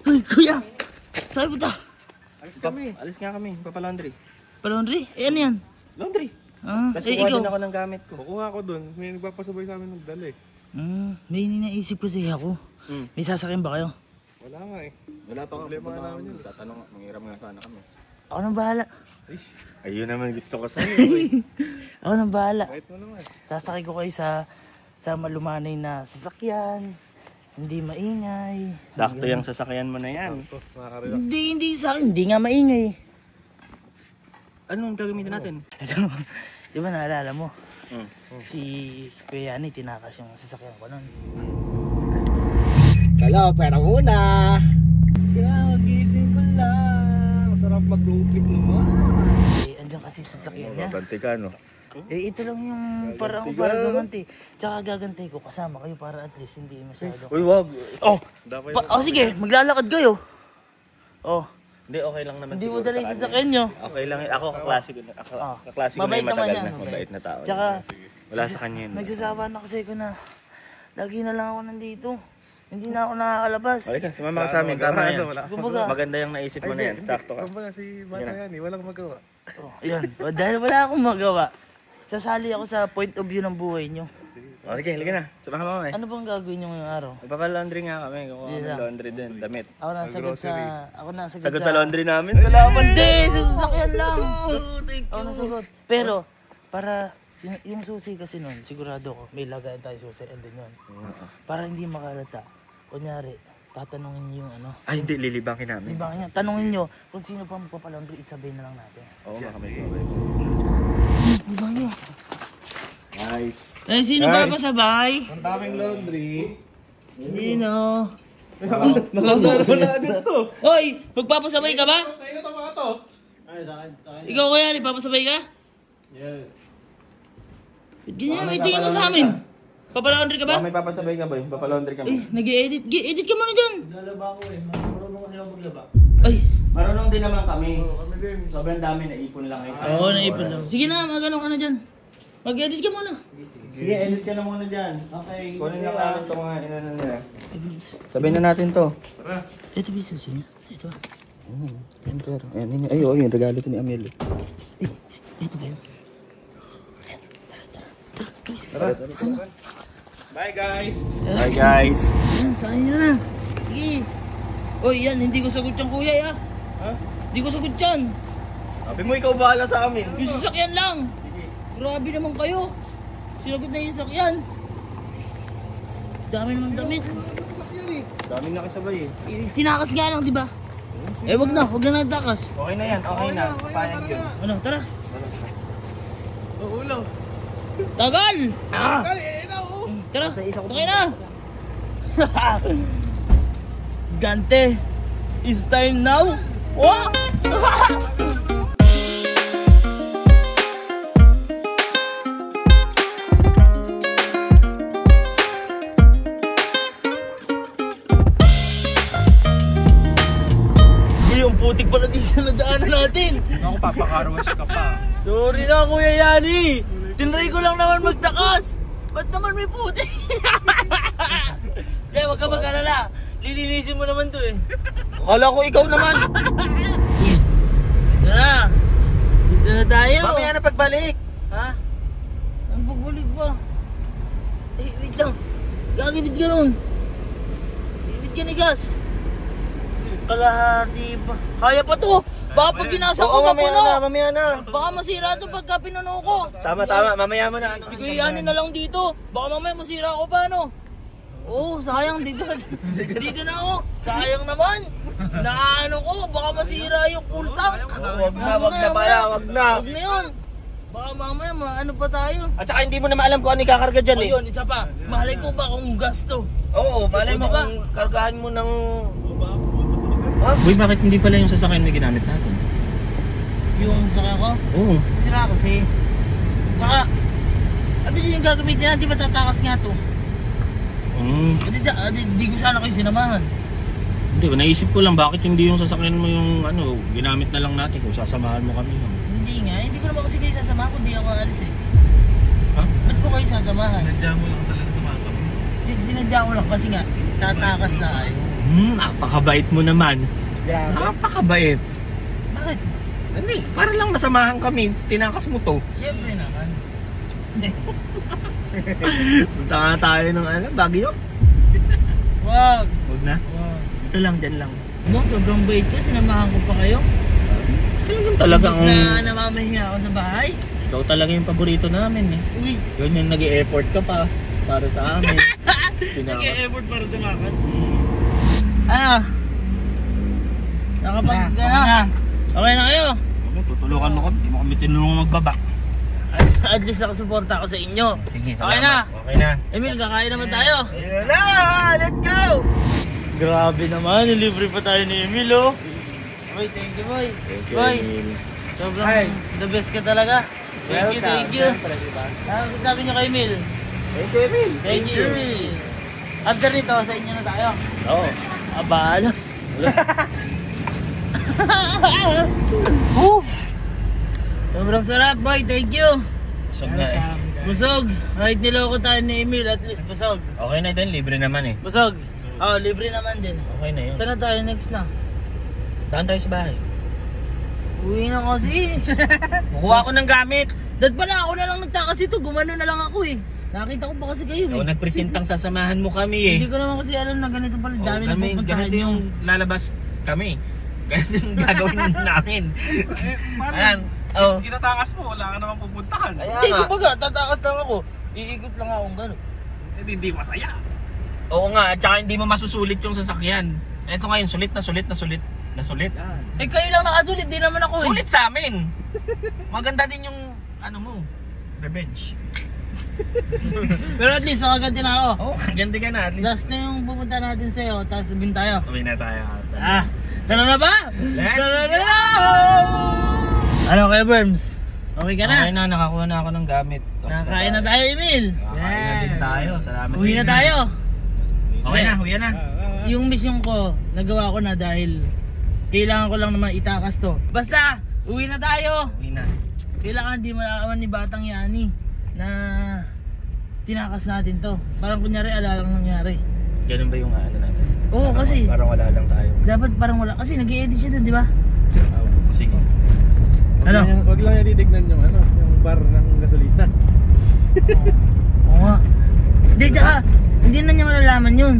Uy, kuya! Saan punta? Alis nga kami, papalaundry. Pa-laundry? Eh, ano yan? Laundry. Ah, Kasi kuha din ako ng gamit ko. Kukuha ko dun. May nagpapasabay sa amin nagdala eh. May naisip kasi ako. May sasakyan ba kayo? Wala nga eh. Wala pa Problema nga namin yun. Tatanong, mangiram nga sana kami. Ako nang bahala. Ayun naman gusto ko sa'yo. Ako nang bahala. Kahit mo naman. Sasakay ko kayo sa malumanay na sasakyan. Hindi maingay. Sakto yung sasakyan mo na yan. Makakarila. Hindi sa akin. Hindi nga maingay. Anong gagamitin natin? Di ba naalala mo? Si Kuya Yani, tinakas yung sasakyan ko nun. Hello, pera muna! Kagising ko lang. Sarap mag-road trip naman. Eh, andyan kasi sasakyan niya. Ganti ka no? Eh, ito lang yung parang para gumanti. Tsaka gagantay ko kasama kayo para at least hindi masyado. Uy, wag. Oh! Sige, maglalakad kayo. Oh, Hindi, okay lang naman. hindi mo siguro dala sa yung kanya. sasakyan nyo. Okay lang. Ako, kaklase ko na. Kaklase ko na Mabait yung naman matagal yan, na. okay. Mabait na tao. Tsaka, Wala sa kanya yun. nagsasawa na kasi ko na lagi na lang ako nandito. Hindi na ako nakakalabas. Okay ka, sumama ka sa amin. Tama yan. Kumbaga, Maganda yung naisip mo na yan. Sakto ka. Kumbaga si Bata yan eh. Walang magawa. Ayan, dahil wala akong magawa. Sasali ako sa point of view ng buhay nyo. Okay, halika na. Samahan mo kami. Ano bang gagawin nyo ngayong araw? Magpapalaundry nga kami. Kukuha kami Yes, laundry din. Damit. Ako nasagot sa... Sagot sa laundry namin. Salamat Hindi! Sasakyan lang! Ako nasagot. Pero, para... Yung susi kasi nun, sigurado ko, may lagayan tayo susi and then yun. Para hindi makalata. Kunyari, tatanungin niyo yung ano. Ay, hindi. Lilibangin namin. Di ba kanya? Tanungin nyo kung sino pa magpapalaundry, isabay na lang natin. Oo, baka may sabay. Di ba nyo? Nice. Eh, sino ba pasabay? Ang daming laundry. Sino? Nakandara mo na agad to. Hoy! Magpapasabay ka ba? Tayo na mga to. Ikaw kaya, papasabay ka? Yeah. Ganyan may tingin mo sa amin. Papalaundry ka ba? May papasabay ka ba? Papalaundry kami. Eh, nag-i-edit. Edit ka muna dyan. Lalaba ko eh. Marunong kasi ako maglaba. Ay. Marunong din naman kami. Kami din. Sobrang dami na ipon lang. Oo, naipon lang. Sige na, magano ka na dyan. Mag-edit ka muna. Sige, edit ka na muna dyan. Okay. Kunin lang namin ito mga inano nila. Sabihin na natin to. Ito ba susi niya? Ito. Ay, yung regalo to ni Amel. Ito ba yun? Tara. Bye guys. Bye guys. Yan, saan nyo na. Sige. Oy, yan, hindi ko sagot yan kuya ya. Ha? Hindi ko sagot yan. Sabi mo ikaw bahala sa amin. Yung sasakyan lang. Grabe naman kayo. Sinagot na yung sasakyan. Dami naman damit. Daming nakisabay eh. Tinakas nga lang, di ba? Eh, wag na natakas. Okay na yan, okay na. Payag yun. Ano, tara. Uulaw. Tagal! Kali, na oh. Tara, okay na! Gante, it's time now! Wow! Yung putik pala dito sa nadaanan natin! Ako papakarwash ka pa. Sorry na Kuya Yani! Tinry ko lang naman magtakas! Ba't naman may puti? Hindi, wag ka mag-alala. Lilinisin mo naman to eh. Akala ko ikaw naman. Ito na. Dito na tayo. Mamaya na pagbalik. Ha? Ang pagbalik pa. Eh, wait lang. Gagibid ka nun. Gagibid ka ni Gas. Kalahati pa. Kaya pa to. Baka pag ginasa ko mapuno. Mamaya na. Baka masira to pagka pinuno ko. Tama, mamaya mo na. Bigay na lang dito. Baka mamaya masira ko pa, no? Oo, sayang. Dito na ako. Sayang naman. Naano ko, baka masira yung full tank. Wag na pala, wag na. Wag na yun. Baka mamaya, ano pa tayo? At saka hindi mo na maalam kung ano ikakarga dyan eh. Ayun, isa pa. Malay ko ba kung gasto? Oo, malay mo Diba? kung kargahan mo ng... Uy, bakit hindi pala yung sasakyan na ginamit natin? Yung sasakyan ko? Oo. Sira kasi. Tsaka, ano yung gagamitin natin? Di ba tatakas nga to? Di ko sana kayo sinamahan. Hindi, naisip ko lang bakit hindi yung sasakyan mo yung ano, ginamit na lang natin kung sasamahan mo kami. Hindi nga, hindi ko naman kasi kayo sasamahan kung di ako alis eh. Ha? Ba't ko kayo sasamahan? Nadya mo lang talaga sa mga kami. Sinadya ko lang kasi nga, tatakas na kayo. Napakabait mo naman. Grabe. Napakabait. Bakit? Hindi, para lang masamahan kami. Tinakas mo to. Siyempre naman. Punta nga tayo ng Baguio. Wag. Huwag na. Wag. Dito lang, dyan lang. Mo, sobrang bait ko. Sinamahan ko pa kayo. Talagang Tapos na namamahinga ako sa bahay. ikaw talaga yung paborito namin eh. Uy. Yun yung nag-e-effort ka pa para sa amin. Nag-e-effort para sumakas. Ano? Okay na kayo? Okay, tutulungan mo kami. Hindi mo kami tinulungan magbaba. At least nakasuporta ako sa inyo. Sige, Okay na? Okay na. Emil, kakain naman tayo. Ayun na! Let's go! Grabe naman, libre pa tayo ni Emil, oh. Boy, thank you, boy. Boy, sobrang the best ka talaga. Thank you. Ano sabi niyo kay Emil? Thank you, Emil. Thank you. After nito, sa inyo na tayo. Oo. Abala. Sobrang sarap, boy. Thank you. Busog na eh. Busog. Kahit niloko tayo ni Emil, at least busog. Okay na din, libre naman eh. Busog. Oh, libre naman din. Okay na yun. Saan na tayo next na? Daan tayo sa bahay. Uwi na kasi. Kukuha ko ng gamit. Dad pala, ako na lang nagtakas ito. Gumano na lang ako eh. Nakita ko pa kasi kayo Ikaw eh. nagpresentang sasamahan mo kami eh. Hindi ko naman kasi alam na ganito pala. Dami na pupuntahan ganito nyo. yung lalabas kami. Ganito yung gagawin namin. Ayan. Oh. Itatakas mo, wala ka naman pupuntahan. Hindi, kumbaga, tatakas lang ako. Iikot lang akong gano'n. Hindi masaya. Oo nga, at saka hindi mo masusulit yung sasakyan. Ito ngayon, sulit na sulit na sulit na sulit. Eh kayo lang nakasulit, di naman ako eh. Sulit sa amin. Maganda din yung ano mo, revenge. Pero at least nakaganti na ako. Oo, ganti ka na at least. Last na yung pupunta natin sa'yo, tapos sabihin tayo. Uwi na tayo. Tara na ba? Tara na! Ano kayo, Berms? Okay ka na? Okay na, nakakuha na ako ng gamit. Nakakain na tayo, Emil. Nakakain na din tayo. Salamat. Uwi na tayo. Okay na, uwi na. Yung mission ko, nagawa ko na dahil kailangan ko lang naman itakas to. Basta, uwi na tayo. Uwi na. Kailangan di malakaman ni Batang Yani na tinakas natin to. Parang kunyari, alalang nangyari. Ganun ba yung ano natin? Oo, kasi Parang wala lang tayo. dapat parang wala. Kasi nag-i-edit siya dun, di ba? Sige. Ano? Wag lang yung titignan yung yung bar ng gasolina. Oo nga. Hindi, tsaka, hindi na niya malalaman yun.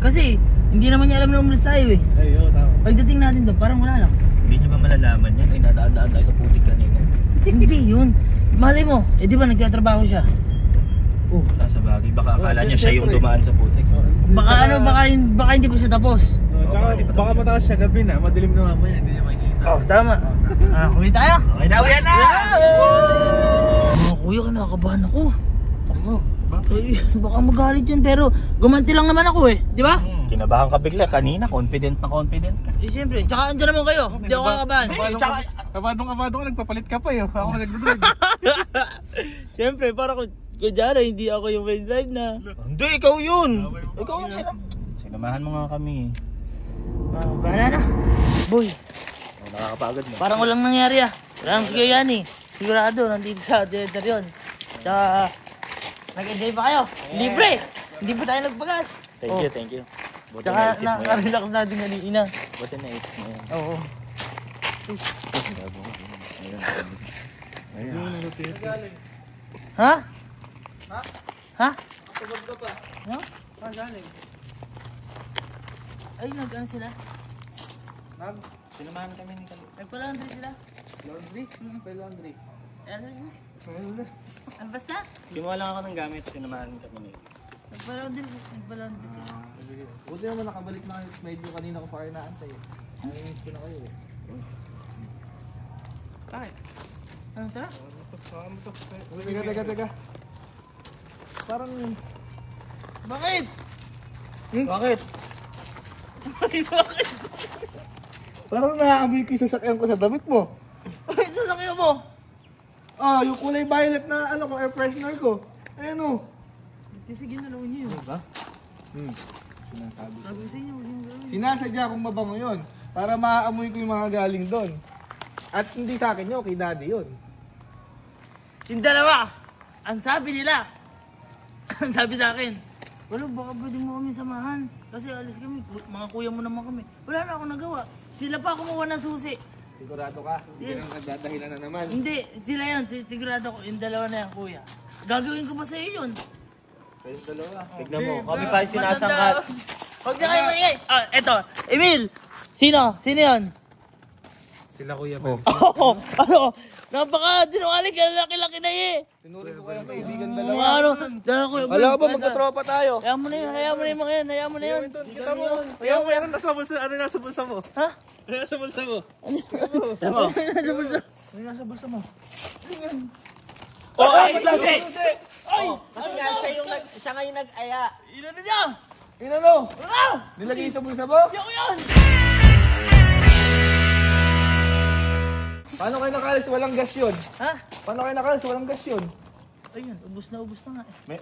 Kasi, hindi naman niya alam na umalis tayo eh. Ay, oo, tama. Pagdating natin doon, parang wala lang. Hindi nyo ba malalaman yan? Ay, nadaan-daan tayo sa putik kanina. Hindi yun. Malay mo, eh di ba nagtatrabaho siya? Nasa bagay. Baka akala niya siya yung Siyempre. dumaan sa putik. Baka ano, baka hindi ko siya tapos. Tsaka, baka matakas siya gabi na, madilim na mamaya, hindi niya makikita. Oh, tama. Kuwi tayo. Okay na, uwi na! Kuya, kinakabahan ako. Ay, baka magalit yun, pero gumanti lang naman ako eh, di ba? Kinabahan ka bigla. Kanina, confident na confident ka. Eh, siyempre, tsaka andyan naman kayo. Hindi ako kakabahan. Kabadong ka, nagpapalit ka pa eh. Ako nagdodrive. Siyempre, para kunyari, hindi ako yung may drive na. Hindi, ikaw yun. Ikaw yung sinamahan mo nga kami. Bahala na. Boy, Nakakapagod mo. parang walang nangyari ah. Parang sige yan eh. Sigurado, nandito sa theater yun. Tsaka, nag-enjoy pa kayo? Libre! Hindi pa tayo nagpagas. Thank you. Buti Tsaka, naisip mo yan. nakarelax natin kanina. Buti naisip mo yan. Oo. Ha? Ha? Tugod ka pa. No? Galing. Ay, nag-ano sila? Sinamahan kami ni Kali. Nagpa-laundry sila? Laundry? May laundry. Ano yun? Ang basta? Kinuha lang ako ng gamit. Sinamahan kami ni. Nagpa-laundry sila. Buti naman nakabalik na kayo. Medyo kanina ko fire naantay eh. Ayun ko na kayo eh. Bakit? Ano tara? Teka. Parang... Bakit? Bakit? Bakit? Parang nakakamoy ko yung sasakyan ko sa damit mo. Bakit sasakyan mo? Ah, yung kulay violet na ano ko, air freshener ko. Ayan o. Kasi ginalaw niyo yun. Diba? Sinasabi. Sabi ko sa inyo, huwag yung gawin. Sinasadya kong mabango yun. Para maaamoy ko yung mga galing doon. At hindi sa akin yun, kay daddy yun. Yung dalawa, ang sabi nila, ang sabi sa akin, wala, baka pwede mo kami samahan. Kasi alis kami, mga kuya mo naman kami. Wala na akong nagawa. Sila pa kumuha ng susi. Sigurado ka? Hindi Yes. nang nagdadahilan na naman. Hindi, sila yan. Sigurado ko, yung dalawa na yan, kuya. Gagawin ko ba sa'yo yun? Kayong dalawa. Tignan mo, kami pa yung sinasangkat. Huwag na kayo maingay. Ah, eto. Emil! Sino? Sino yun? Sila kuya Oh. Oh, ano? Napaka-dinungaling ka, laki-laki na eh. Tinurin ko kayong kaibigan Mga dalawa. ano, dalawa ko. Wala ka ba magkatropa tayo? Hayaan mo na yun, hayaan mo na yung mga yan, hayaan mo na yun. Kita mo. Kaya mo yan nasa bulsa. Ano nasa bulsa mo? Ha? Ano nasa bulsa mo? Ano? Ano nasa bulsa mo? Oh, ay, susi! Ay! Kasi nga, siya nga yung nag-aya. Ino na niya! Inano? Ano? Nilagay sa bulsa mo? Yan ko yan! Paano kayo nakalis? Walang gas yun. Ha? Paano kayo nakalis? Walang gas yun. Ayun, ubus na nga eh.